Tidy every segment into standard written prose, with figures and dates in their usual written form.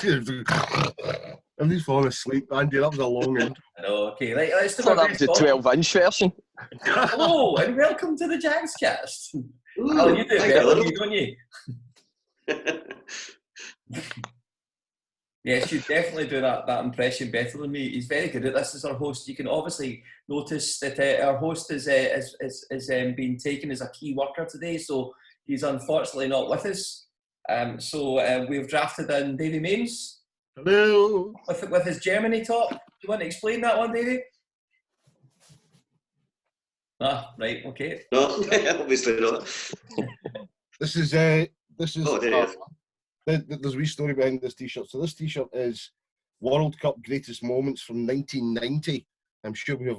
Everybody's falling asleep, Andy. That was a long intro. I know, okay, right, let's do that was the 12-inch version. Hello, and welcome to the Jagscast. Ooh, Alan, you do it hi, better Alan. than me, don't you? Yes, you definitely do that impression better than me. He's very good at this as our host. You can obviously notice that our host is been taken as a key worker today, so he's unfortunately not with us. So we've drafted in Davy Mains. Hello. With his Germany top. Do you want to explain that one, Davy? Ah, right, okay. No, obviously not. This is. Oh, there is. There's a wee story behind this T-shirt. So this T-shirt is World Cup greatest moments from 1990. I'm sure we have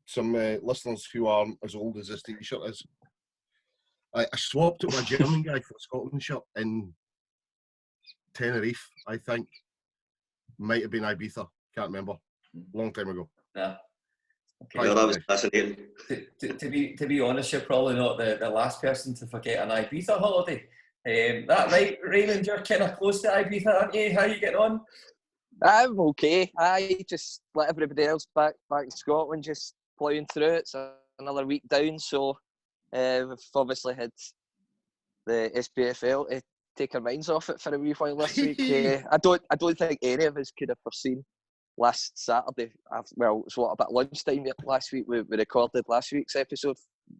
some listeners who aren't as old as this T-shirt is. I swapped it with a German guy for a Scotland shirt in Tenerife, I think. Might have been Ibiza. Can't remember. Long time ago. Yeah. Okay. No, that was fascinating. To be honest, you're probably not the last person to forget an Ibiza holiday. That right, Raymond? You're kind of close to Ibiza, aren't you? How are you getting on? I'm okay. I just let everybody else back in Scotland, just ploughing through it. It's another week down, so we've obviously had the SPFL to take our minds off it for a wee while this week. I don't think any of us could have foreseen last Saturday. Well, it's about lunchtime last week. We recorded last week's episode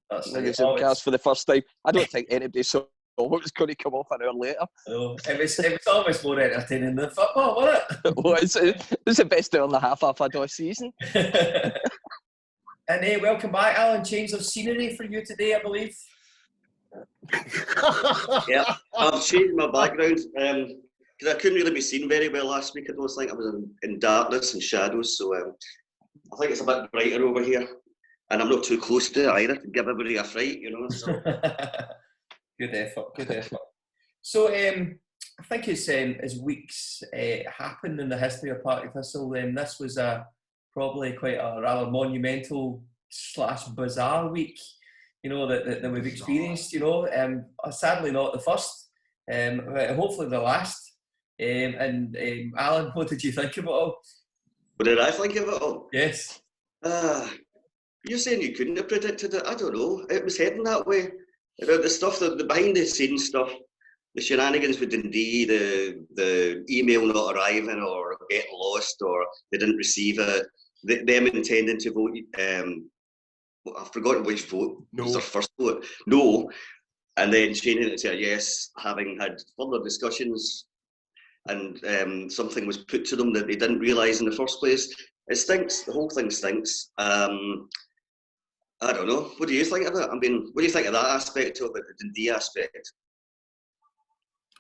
of the ZOOMcast for the first time. I don't think anybody saw what was going to come off an hour later. No, it was almost more entertaining than football, wasn't it? Well, it was the best hour and a half I've had all season. And welcome back, Alan. Change of scenery for you today, I believe. Yeah, I've changed my background because I couldn't really be seen very well last week. I don't think I was in darkness and shadows, so I think it's a bit brighter over here, and I'm not too close to it either to give everybody a fright, you know. So. Good effort. So I think as weeks happened in the history of Partick Thistle, this was probably quite a rather monumental / bizarre week, you know, that we've experienced, you know. Sadly not the first, but hopefully the last. Alan, what did you think of it all? What did I think of it all? Yes. You're saying you couldn't have predicted it? I don't know. It was heading that way. The stuff, the behind-the-scenes stuff, the shenanigans with Dundee, the email not arriving or getting lost or they didn't receive it, them intending to vote, I've forgotten which vote, no. Was their first vote, no, and then changing it to a yes, having had further discussions and something was put to them that they didn't realise in the first place. It stinks, the whole thing stinks. I don't know. What do you think of it? I mean, what do you think of that aspect of it, the Dundee aspect?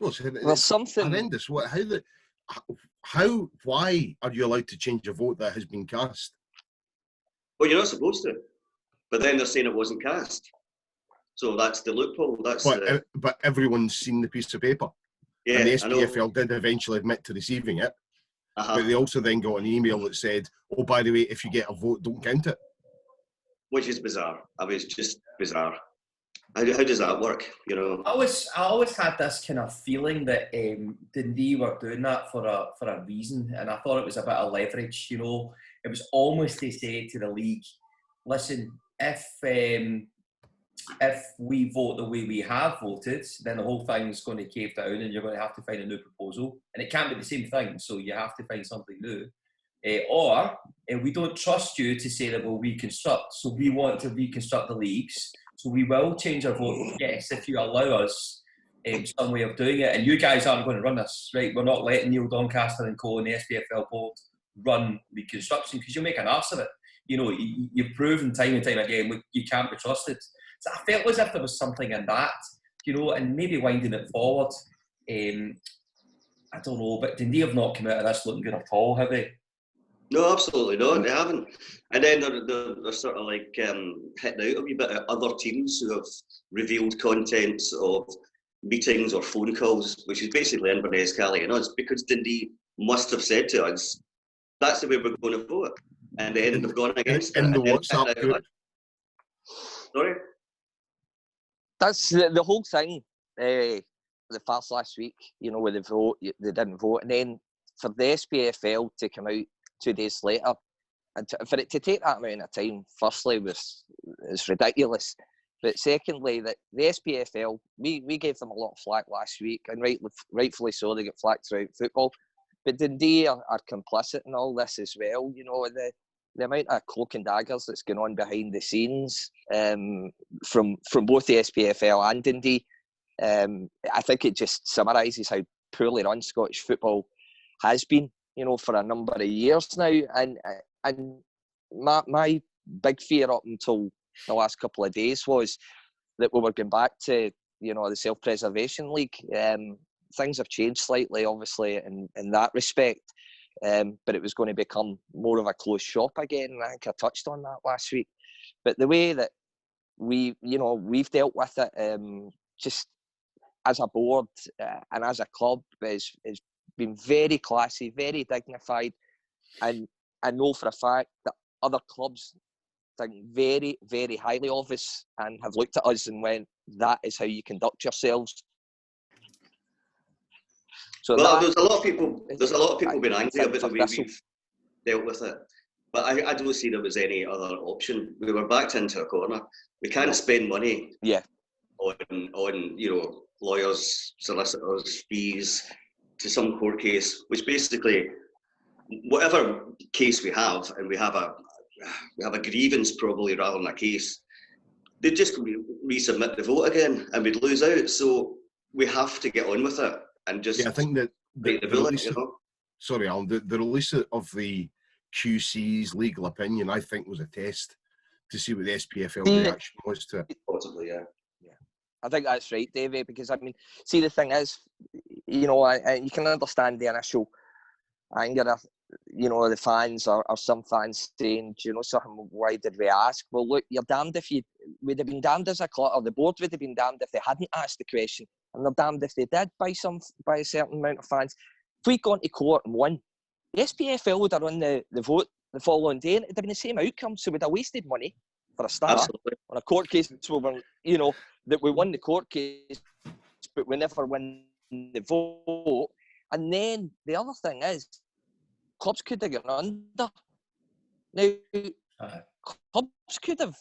Well, something horrendous. Why are you allowed to change a vote that has been cast? Well, you're not supposed to. But then they're saying it wasn't cast. So that's the loophole. But everyone's seen the piece of paper. Yeah, and the SPFL did eventually admit to receiving it. But they also then got an email that said, oh, by the way, if you get a vote, don't count it. Which is bizarre. I mean, it's just bizarre. How does that work? You know, I always had this kind of feeling that Dundee were doing that for a reason, and I thought it was a bit of leverage. You know, it was almost to say to the league, listen, if we vote the way we have voted, then the whole thing's going to cave down, and you're going to have to find a new proposal, and it can't be the same thing. So you have to find something new. Or we don't trust you to say that we'll reconstruct, so we want to reconstruct the leagues, so we will change our vote, yes, if you allow us some way of doing it, and you guys aren't going to run this, right? We're not letting Neil Doncaster and co and the SPFL board run reconstruction, because you'll make an arse of it. You know, you've proven time and time again you can't be trusted. So I felt as if there was something in that, you know, and maybe winding it forward. I don't know, but Dundee have not come out of this looking good at all, have they? No, absolutely not. They haven't. And then they're sort of like hitting out a wee bit at other teams who have revealed contents of meetings or phone calls, which is basically Inverness, Cali and us, because Dundee must have said to us, that's the way we're going to vote. And then they've gone against it. In the WhatsApp group. Sorry? That's the whole thing. The farce last week, you know, with the vote, they didn't vote, and then for the SPFL to come out 2 days later, and for it to take that amount of time, firstly, is ridiculous. But secondly, that the SPFL, we gave them a lot of flack last week, and rightfully so, they get flack throughout football. But Dundee are complicit in all this as well. You know, the amount of cloak and daggers that's going on behind the scenes from both the SPFL and Dundee, I think it just summarises how poorly run Scottish football has been, you know, for a number of years now. And my big fear up until the last couple of days was that we were going back to, you know, the Self-Preservation League. Things have changed slightly, obviously, in that respect. But it was going to become more of a closed shop again. And I think I touched on that last week. But the way that we've dealt with it, just as a board and as a club, is been very classy, very dignified. And I know for a fact that other clubs think very, very highly of us and have looked at us and went, that is how you conduct yourselves. So well, there's a lot of people being angry about the way we've dealt with it, but I don't see there was any other option. We were backed into a corner. We can't spend money on you know, lawyers, solicitors, fees to some court case, which basically, whatever case we have, and we have a grievance probably rather than a case, they'd just resubmit the vote again and we'd lose out. So we have to get on with it. And just I think that the release, you know? Sorry, Alan, the release of the QC's legal opinion, I think, was a test to see what the SPFL reaction was to it. Possibly, yeah. I think that's right, Davey, because, I mean, see, the thing is, you know, you can understand the initial anger of, you know, the fans or some fans saying, you know, something, why did we ask? Well, look, you're damned if you would have been damned as a club, or the board would have been damned if they hadn't asked the question, and they're damned if they did by a certain amount of fans. If we'd gone to court and won, the SPFL would have run the vote the following day, and it'd have been the same outcome. So we'd have wasted money for a start. Absolutely. On a court case, so we're, you know, that we won the court case, but we never win the vote. And then the other thing is, clubs could have gone under. Now, clubs could have,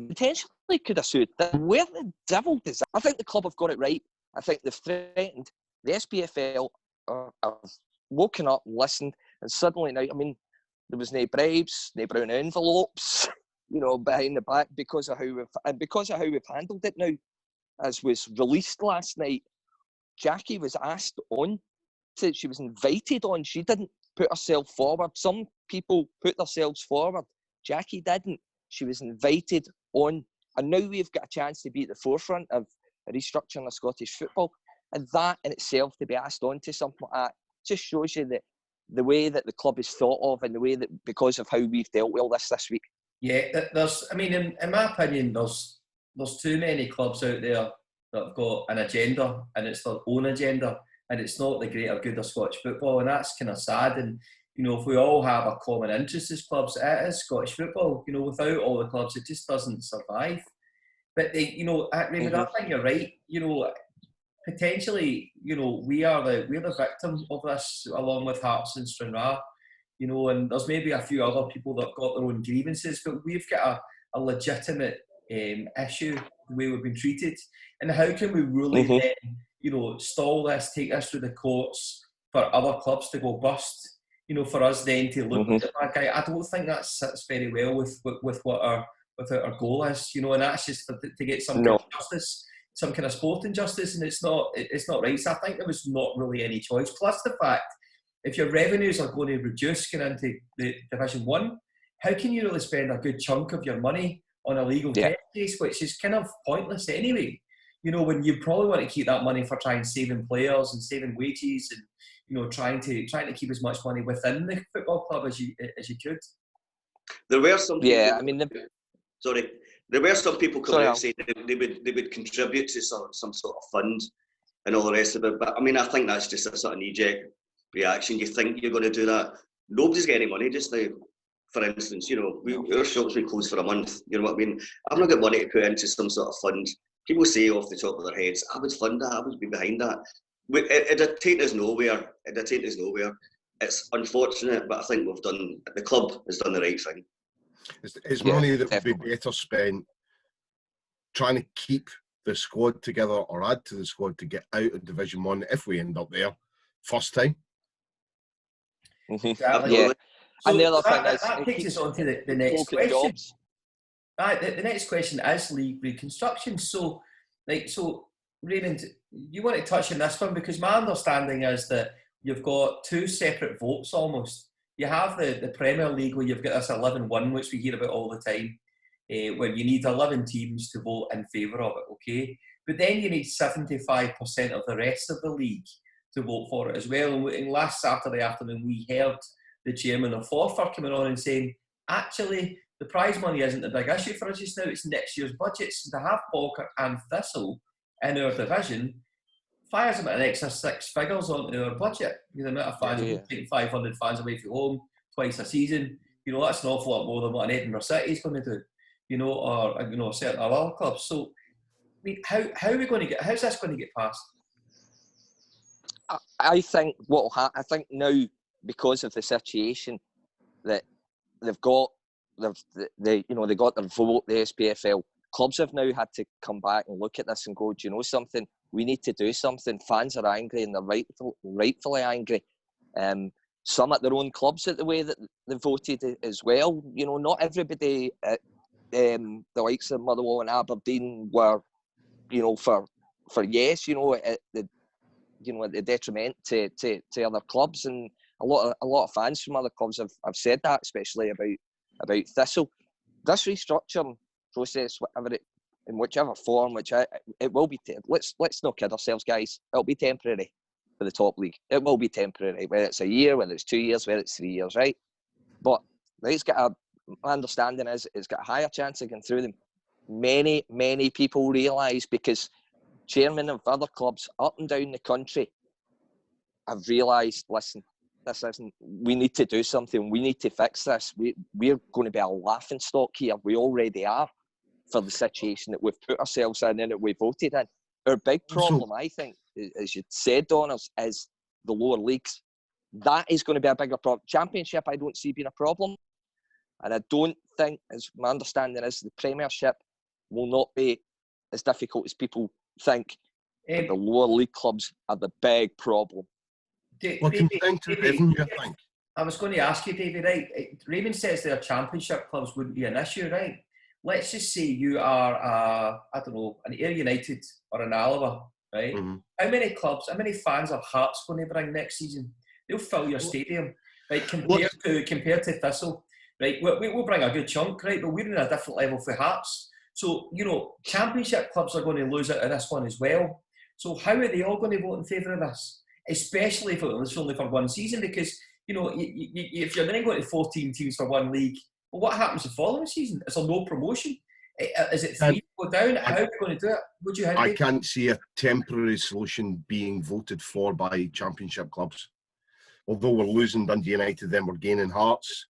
potentially could have sued. Where the devil does that? I think the club have got it right. I think they've threatened. The SPFL have woken up, listened, and suddenly now, I mean, there was no bribes, no brown envelopes, you know, behind the back because of how we've handled it now. As was released last night, Jackie was asked on. She was invited on. She didn't put herself forward. Some people put themselves forward. Jackie didn't. She was invited on. And now we've got a chance to be at the forefront of restructuring of Scottish football. And that in itself, to be asked on to something like that, just shows you that the way that the club is thought of and the way that, because of how we've dealt with all this week. Yeah, there's, I mean, in my opinion, there's too many clubs out there that have got an agenda, and it's their own agenda, and it's not the greater good of Scottish football, and that's kind of sad. And, you know, if we all have a common interest as clubs, it is Scottish football. You know, without all the clubs, it just doesn't survive. But, you know, Raymond, I think you're right. You know, potentially, you know, we're the victim of this, along with Hearts and Stranraer. You know, and there's maybe a few other people that have got their own grievances, but we've got a legitimate issue, the way we've been treated. And how can we really then, you know, stall this, take this through the courts for other clubs to go bust? You know, for us then to look at that guy, I don't think that sits very well with what our goal is. You know, and that's just to get some kind of justice, some kind of sporting justice, and it's not right. So I think there was not really any choice. Plus the fact, if your revenues are going to reduce going into the Division 1, how can you really spend a good chunk of your money on a legal case, which is kind of pointless anyway? You know, when you probably want to keep that money for trying saving players and saving wages, and, you know, trying to keep as much money within the football club as you could. There were some people, there were some people coming out saying they would contribute to some sort of fund and all the rest of it. But I mean, I think that's just a sort of knee-jerk reaction. You think you're going to do that? Nobody's getting any money just now. For instance, you know, our shops were closed for a month. You know what I mean? I've not got money to put into some sort of fund. People say off the top of their heads, I would fund that, I would be behind that. it'd take us nowhere. It'd take us nowhere. It's unfortunate, but I think the club has done the right thing. It's money that would be better spent trying to keep the squad together or add to the squad to get out of Division 1 if we end up there first time. Exactly. Yeah. So and the other thing that takes us on to the next question. Jobs. The next question is league reconstruction. So Raymond, you want to touch on this one, because my understanding is that you've got two separate votes almost. You have the Premier League, where you've got this 11-1, which we hear about all the time, where you need 11 teams to vote in favour of it, okay? But then you need 75% of the rest of the league to vote for it as well. And last Saturday afternoon, we heard the chairman of Forfar coming on and saying, actually, the prize money isn't the big issue for us just now, it's next year's budgets. And to have Falkirk and Thistle in our division fires about an extra 6 figures onto our budget. The amount of fans, we're taking 500 fans away from home twice a season. That's an awful lot more than what an Edinburgh City is going to do, or certain other clubs. So, I mean, how are we going to how's this going to get passed? I think I think now, because of the situation that they got their vote, the SPFL clubs have now had to come back and look at this and go, do you know something? We need to do something. Fans are angry, and they're rightfully angry. Some at their own clubs at the way that they voted as well. Not everybody at the likes of Motherwell and Aberdeen were, for yes, at the detriment to other clubs, and a lot of fans from other clubs have said that, especially about Thistle. This restructuring process, in whichever form, it will be. Let's not kid ourselves, guys. It'll be temporary for the top league. It will be temporary, whether it's a year, whether it's 2 years, whether it's 3 years, right? But my understanding is it's got a higher chance of going through them. Many people realise, because chairmen of other clubs up and down the country have realised, listen, we need to do something. We need to fix this. We're going to be a laughing stock here. We already are, for the situation that we've put ourselves in and that we voted in. Our big problem, I think, as you said, Donners, is the lower leagues. That is going to be a bigger problem. Championship, I don't see being a problem. And I don't think, as my understanding is, the Premiership will not be as difficult as people think. The lower league clubs are the big problem. Well, it comes down to revenue, I think. I was going to ask you, David, right? Raymond says their championship clubs wouldn't be an issue, right? Let's just say you are, an Ayr United or an Alloa, right? Mm-hmm. How many fans are Hearts going to bring next season? They'll fill your stadium, right? Compared to Thistle, right? We'll bring a good chunk, right? But we're in a different level for Hearts. So, championship clubs are going to lose out of this one as well. So how are they all going to vote in favour of this? Especially if it's only for one season, because, if you're then going to 14 teams for one league, well, what happens the following season? Is there no promotion? Is it 3 go down? How are we going to do it? I can't see a temporary solution being voted for by championship clubs. Although we're losing Dundee United, then we're gaining Hearts.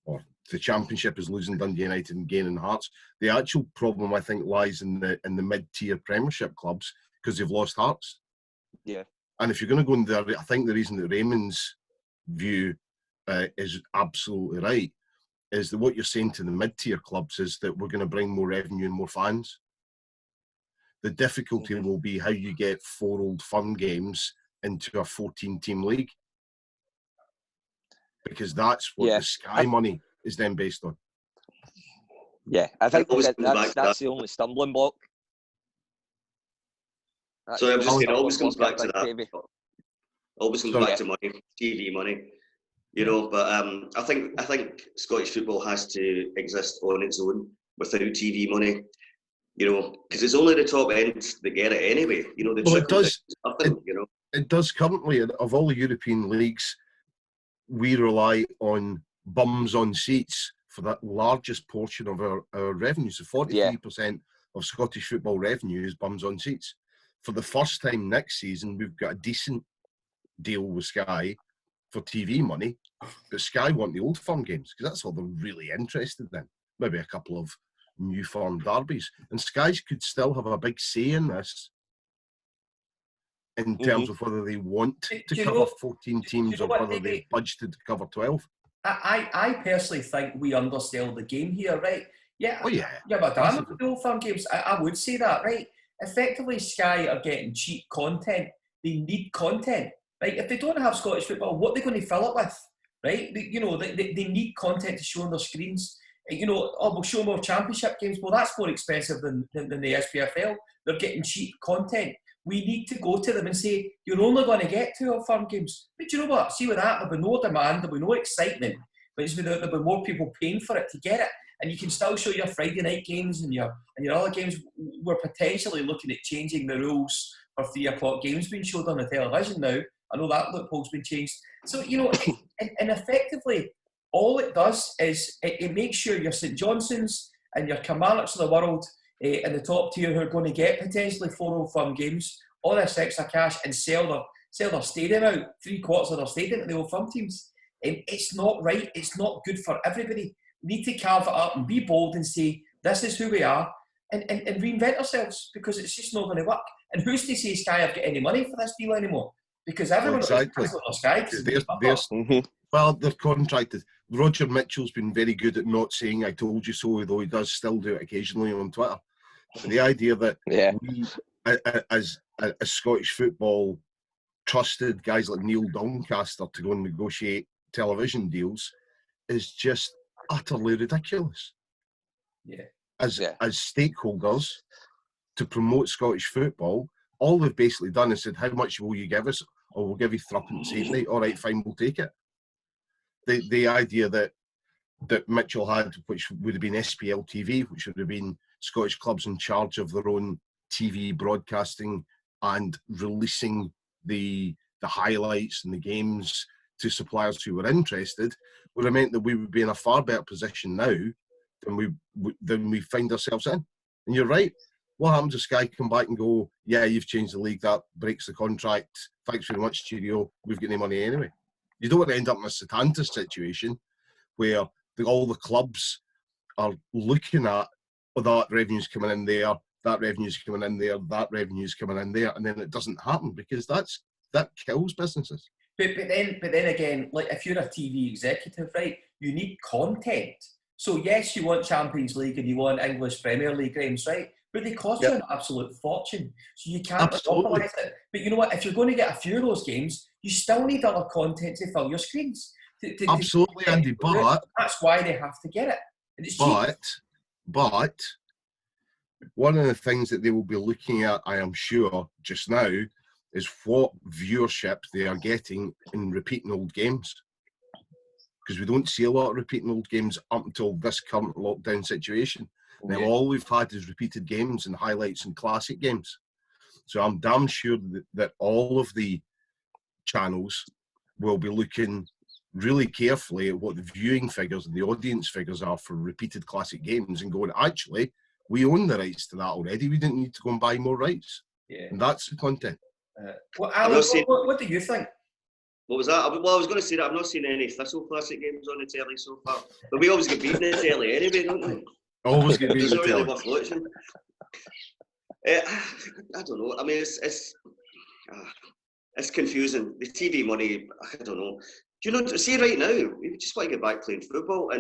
Or the championship is losing Dundee United and gaining Hearts. The actual problem, I think, lies in the mid-tier Premiership clubs, because they've lost Hearts. Yeah. And if you're going to go in there, I think the reason that Raymond's view is absolutely right is that what you're saying to the mid-tier clubs is that we're going to bring more revenue and more fans. The difficulty will be how you get 4 Old Firm games into a 14-team league, because that's what the Sky money is then based on. Yeah, I think that's the only stumbling block. So I was just saying, it always comes back to that. Always comes back to money, TV money. But I think Scottish football has to exist on its own without TV money. Because it's only the top end that get it anyway. It does. It does currently. Of all the European leagues, we rely on bums on seats for that largest portion of our revenue. So 43% of Scottish football revenue is bums on seats. For the first time next season, we've got a decent deal with Sky for TV money, but Sky want the Old Firm games because that's all they're really interested in. Maybe a couple of New Firm derbies, and Sky could still have a big say in this. in terms of whether they want to cover 14 teams or whether they've budgeted to cover 12. I personally think we undersell the game here, right? Yeah, Oh, yeah. But I'm at the Old Firm games. I would say that, right? Effectively, Sky are getting cheap content. They need content, right? If they don't have Scottish football, what are they going to fill it with, right? They need content to show on their screens. We'll show more championship games. Well, that's more expensive than the SPFL. They're getting cheap content. We need to go to them and say, you're only going to get 2 Old Firm games. But you know what? See with that, there'll be no demand, there'll be no excitement. But there'll be more people paying for it to get it. And you can still show your Friday night games and your other games. We're potentially looking at changing the rules for 3 o'clock games being showed on the television now. I know that loophole's been changed. So, and effectively, all it does is it makes sure your St Johnsons and your Kilmarnocks of the world in the top tier who are going to get potentially 4 Old Firm games, all this extra cash, and sell their stadium out, 3/4 of their stadium to the Old Firm teams. It's not right. It's not good for everybody. We need to carve it up and be bold and say, this is who we are, and reinvent ourselves, because it's just not going to work. And who's to say Sky have got any money for this deal anymore? Because everyone is cancelling their Sky. Well, they're contracted. Roger Mitchell's been very good at not saying "I told you so," though he does still do it occasionally on Twitter. So the idea that we, as Scottish football, trusted guys like Neil Doncaster to go and negotiate television deals is just utterly ridiculous. Yeah. As stakeholders to promote Scottish football, all they've basically done is said, "How much will you give us?" "Oh, we'll give you threepence a night." "All right, fine, we'll take it." The idea that Mitchell had, which would have been SPL TV, which would have been Scottish clubs in charge of their own TV broadcasting and releasing the highlights and the games to suppliers who were interested, would have meant that we would be in a far better position now than we find ourselves in. And you're right. What happens if Sky come back and go, "Yeah, you've changed the league, that breaks the contract, thanks very much, cheerio, we've got no money anyway"? You don't want to end up in a Setanta situation where all the clubs are looking at, that revenue's coming in there, that revenue's coming in there, that revenue's coming in there, and then it doesn't happen, because that kills businesses. But then again, like if you're a TV executive, right, you need content. So yes, you want Champions League and you want English Premier League games, right? But they cost you an absolute fortune. So you can't monopolise it. But you know what? If you're going to get a few of those games, you still need other content to fill your screens. Absolutely, Andy. But that's why they have to get it. And it's cheap. But one of the things that they will be looking at, I am sure, just now, is what viewership they are getting in repeating old games. Because we don't see a lot of repeating old games up until this current lockdown situation. Now, all we've had is repeated games and highlights and classic games. So I'm damn sure that all of the channels will be looking really carefully at what the viewing figures and the audience figures are for repeated classic games and going, actually, we own the rights to that already. We didn't need to go and buy more rights. Yeah. And that's the content. Alan, what do you think? What was that? Well, I was going to say that I've not seen any Thistle classic games on the telly so far. But we always get beaten in the telly anyway, don't we? Always get beaten in the telly. Worth watching. I don't know. I mean, it's confusing. The TV money, I don't know. Do you know, see right now, we just want to get back playing football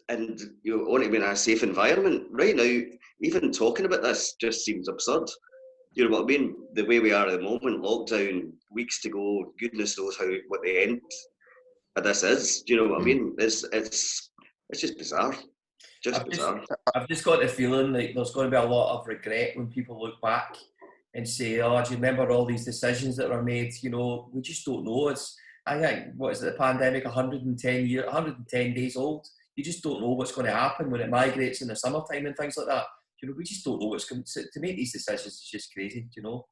and you want to be in a safe environment. Right now, even talking about this just seems absurd. You know what I mean? The way we are at the moment, lockdown, weeks to go, goodness knows what the end of this is. Do you know what I mean? It's just bizarre. I've just got the feeling like there's going to be a lot of regret when people look back and say, "Oh, do you remember all these decisions that were made?" You know, we just don't know. I think, what is it, the pandemic, 110 days old. You just don't know what's going to happen when it migrates in the summertime and things like that. You know, we just don't know what's going to make these decisions. It's just crazy, you know.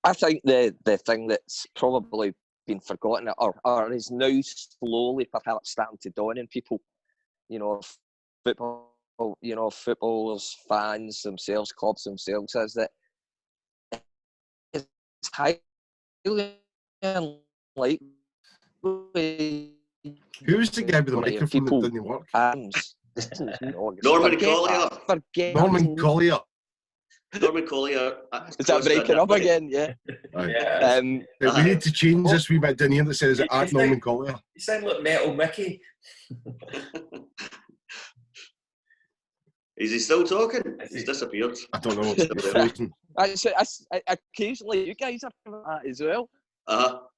I think the thing that's probably been forgotten or is now slowly perhaps starting to dawn in people, you know, football, you know, footballers, fans themselves, clubs themselves, is that it's highly unlikely. Who's the guy with the microphone that didn't work? Norman Collier. Norman Collier. Norman Collier. Is that breaking up again? Yeah. Yeah. We need to change this wee bit down here that says at Norman Collier. You sound like Metal Mickey. Is he still talking? He's disappeared. I don't know. It's frozen. Occasionally, you guys are doing that as well. Well,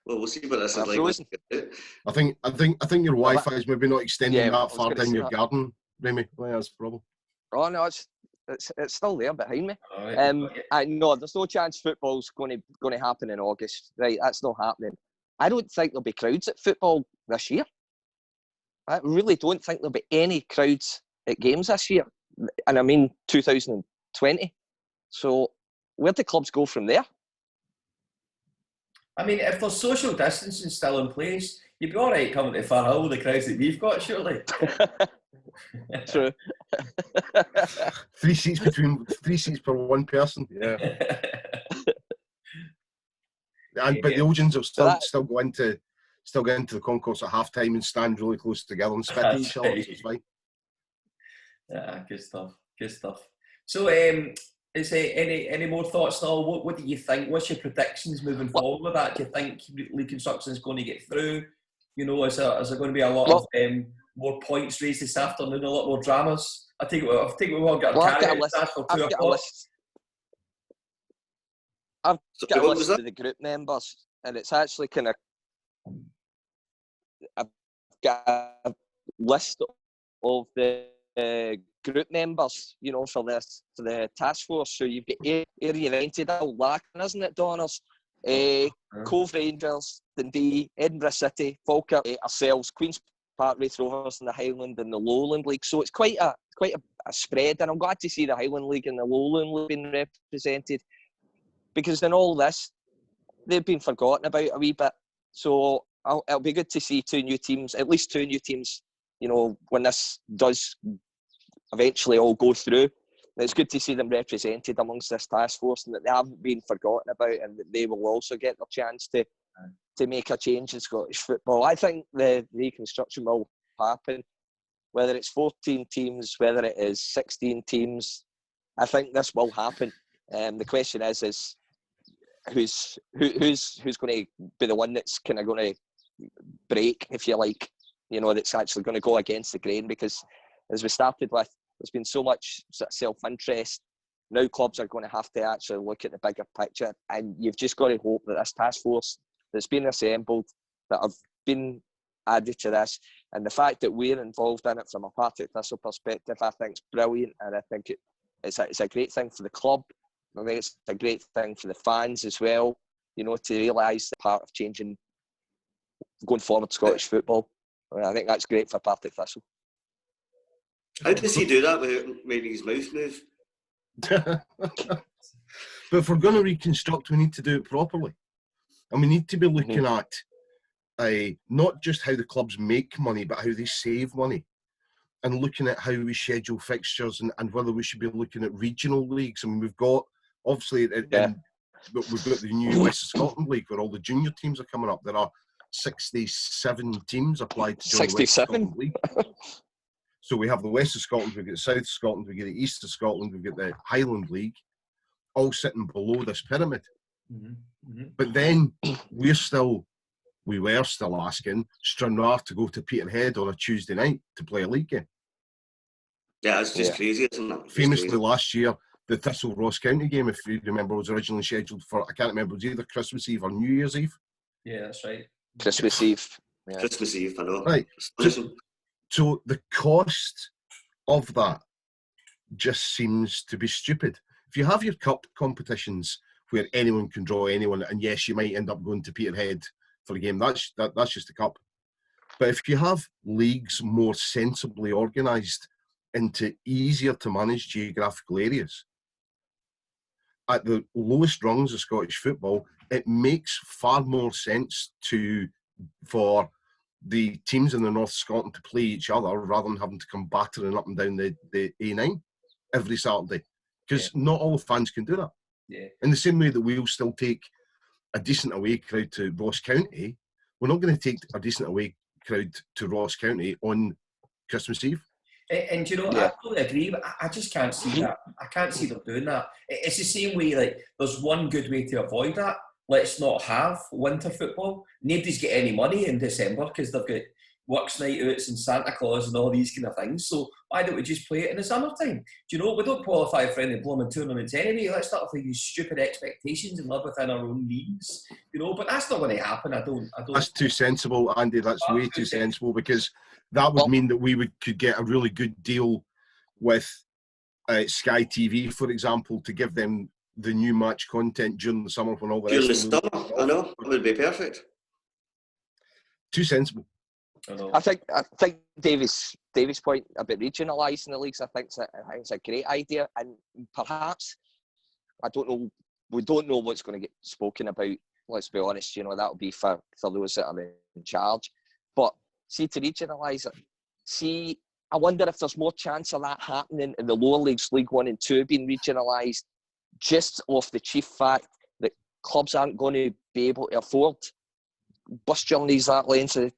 we'll see what this is like. Frozen. I think your Wi-Fi is maybe not extending that far down your that. garden, Remy. Well, that's the problem. Oh no, it's still there behind me. Right. I know there's no chance football's going to happen in August. Right, that's not happening. I don't think there'll be crowds at football this year. I really don't think there'll be any crowds at games this year, and I mean 2020. So where do clubs go from there? I mean, if there's social distancing still in place, you'd be all right coming to Farhill with the crowds that we've got, surely. True. 3 seats per one person. Yeah. But the Ogians will still go into the concourse at half time and stand really close together and spit at each other. So it's fine. Yeah, good stuff. So, is there any more thoughts now? What do you think? What's your predictions moving forward with that? Do you think League Construction is going to get through? You know, is there going to be a lot of more points raised this afternoon, a lot more dramas? I think we've all got I've got a list of the group members, and it's actually kind of I've got a list of the group members, you know, for the task force. So you've got Ayr United, lacking, isn't it, Donners? Cove Rangers, Dundee, Edinburgh City, Falkirk, ourselves, Queen's Park, Raith Rovers, and the Highland and the Lowland League. So it's quite a spread, and I'm glad to see the Highland League and the Lowland League being represented, because in all this, they've been forgotten about a wee bit. So it'll be good to see at least two new teams, you know, when this does eventually all go through. It's good to see them represented amongst this task force, and that they haven't been forgotten about, and that they will also get their chance to make a change in Scottish football. I think the reconstruction will happen, whether it's 14 teams, whether it is 16 teams. I think this will happen. The question is who's going to be the one that's kind of going to break, if you like, you know, that's actually going to go against the grain, because as we started with, there's been so much sort of self-interest. Now clubs are going to have to actually look at the bigger picture, and you've just got to hope that this task force that's been assembled, that have been added to this, and the fact that we're involved in it from a Partick Thistle perspective, I think is brilliant, and I think it's a great thing for the club. I think it's a great thing for the fans as well, you know, to realise the part of changing, going forward, Scottish football. I think that's great for Partick Thistle. How does he do that without making his mouth move? But if we're going to reconstruct, we need to do it properly. And we need to be looking at not just how the clubs make money, but how they save money. And looking at how we schedule fixtures, and whether we should be looking at regional leagues. I mean, we've got, obviously, we've got the new West of Scotland League where all the junior teams are coming up. There are 67 teams applied to join the West of Scotland League. So we have the West of Scotland, we've got the South of Scotland, we've got the East of Scotland, we've got the Highland League, all sitting below this pyramid. But then we were still asking Stranraer to go to Peterhead on a Tuesday night to play a league game. Yeah, it's just crazy, isn't it? Famously, last year, the Thistle Ross County game, if you remember, was originally scheduled for, I can't remember, it was either Christmas Eve or New Year's Eve. Yeah, that's right. Christmas Eve. Yeah. Christmas Eve, I know. Right. So the cost of that just seems to be stupid. If you have your cup competitions where anyone can draw anyone, and yes, you might end up going to Peterhead for a game, that's just a cup. But if you have leagues more sensibly organised into easier to manage geographical areas, at the lowest rungs of Scottish football, it makes far more sense for the teams in the North of Scotland to play each other rather than having to come battering up and down the A9 every Saturday. Because not all the fans can do that. Yeah. In the same way that we'll still take a decent away crowd to Ross County, we're not going to take a decent away crowd to Ross County on Christmas Eve. And you know, I totally agree, but I just can't see that. I can't see them doing that. It's the same way, like, there's one good way to avoid that. Let's not have winter football. Nobody's get any money in December because they've got works night outs and Santa Claus and all these kind of things. So why don't we just play it in the summertime? Do you know, we don't qualify for any blooming tournaments anyway. Let's start with these stupid expectations and live within our own means. You know, but that's not going to happen. I don't. That's too sensible, Andy. That's way too sensible, because that would mean that we could get a really good deal with Sky TV, for example, to give them the new match content during the summer when all the during the summer, I know, it would be perfect. Too sensible. I think Davy's point about regionalising the leagues, I think it's a great idea, and perhaps we don't know what's going to get spoken about. Let's be honest, you know, that'll be for those that are in charge. But see, to regionalise it, I wonder if there's more chance of that happening in the lower leagues, League 1 and 2 being regionalised, just off the chief fact that clubs aren't going to be able to afford bus journeys that length of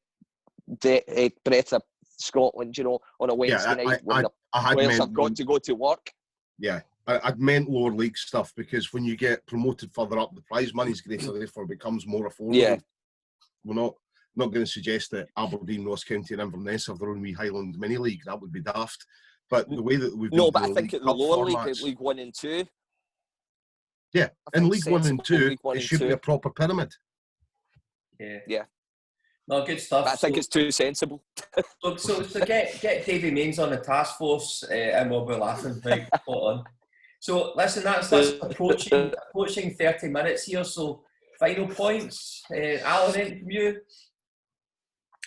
the breadth of Scotland, you know, on a Wednesday night when the players have got to go to work. Yeah, I'd meant lower league stuff, because when you get promoted further up, the prize money's greater, therefore it becomes more affordable. Yeah. We're not going to suggest that Aberdeen, Ross County and Inverness have their own wee Highland mini league. That would be daft. But the way that we've but I think at the lower league, at League 1 and 2. Yeah, in League 1 and 2, it should be a proper pyramid. Yeah. No, good stuff. But I think it's too sensible. So get Davy Mains on the task force, and we'll be laughing. Right, spot on. So listen, that's approaching 30 minutes here. So final points, Alan, anything from you?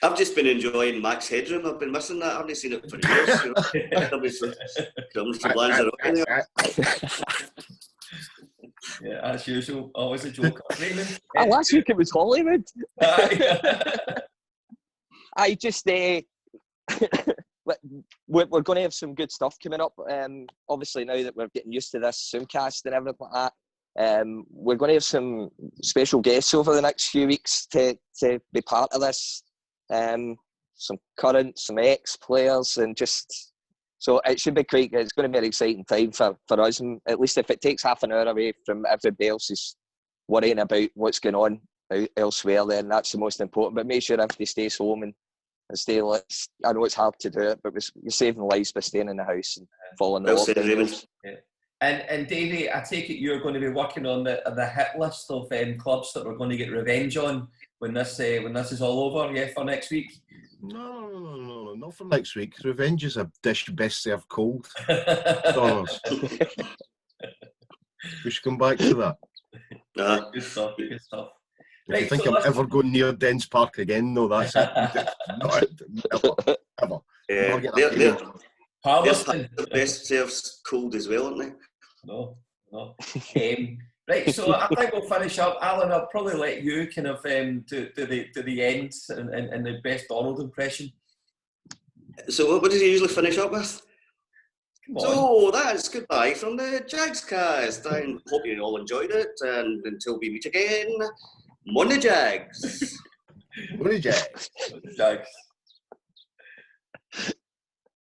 I've just been enjoying Max Headroom. I've been missing that. I haven't seen it for years. Yeah, as usual, always a joke. Last week it was Hollywood. I just we're going to have some good stuff coming up. Obviously, now that we're getting used to this Zoomcast and everything like that, we're going to have some special guests over the next few weeks to be part of this. Some current, some ex-players, and just so it should be quite. It's going to be an exciting time for us, and at least if it takes half an hour away from everybody else's worrying about what's going on elsewhere, then that's the most important. But make sure everybody stays home and stay. I know it's hard to do it, but you're saving lives by staying in the house and following the lockdown. Yeah. And Davey, I take it you're going to be working on the hit list of clubs that we're going to get revenge on when this is all over. Yeah, for next week. No, not for next week. Revenge is a dish best served cold. We should come back to that. Good stuff. If you think I'm ever going near Dens Park again, no, that's it. Never. Yeah, the best serves cold as well, aren't they? No. Right, so I think we'll finish up. Alan, I'll probably let you kind of do the end and the best Donald impression. So what do you usually finish up with? So that's goodbye from the Jagscast. I hope you all enjoyed it, and until we meet again, Money Jags. Money Jags. Jags.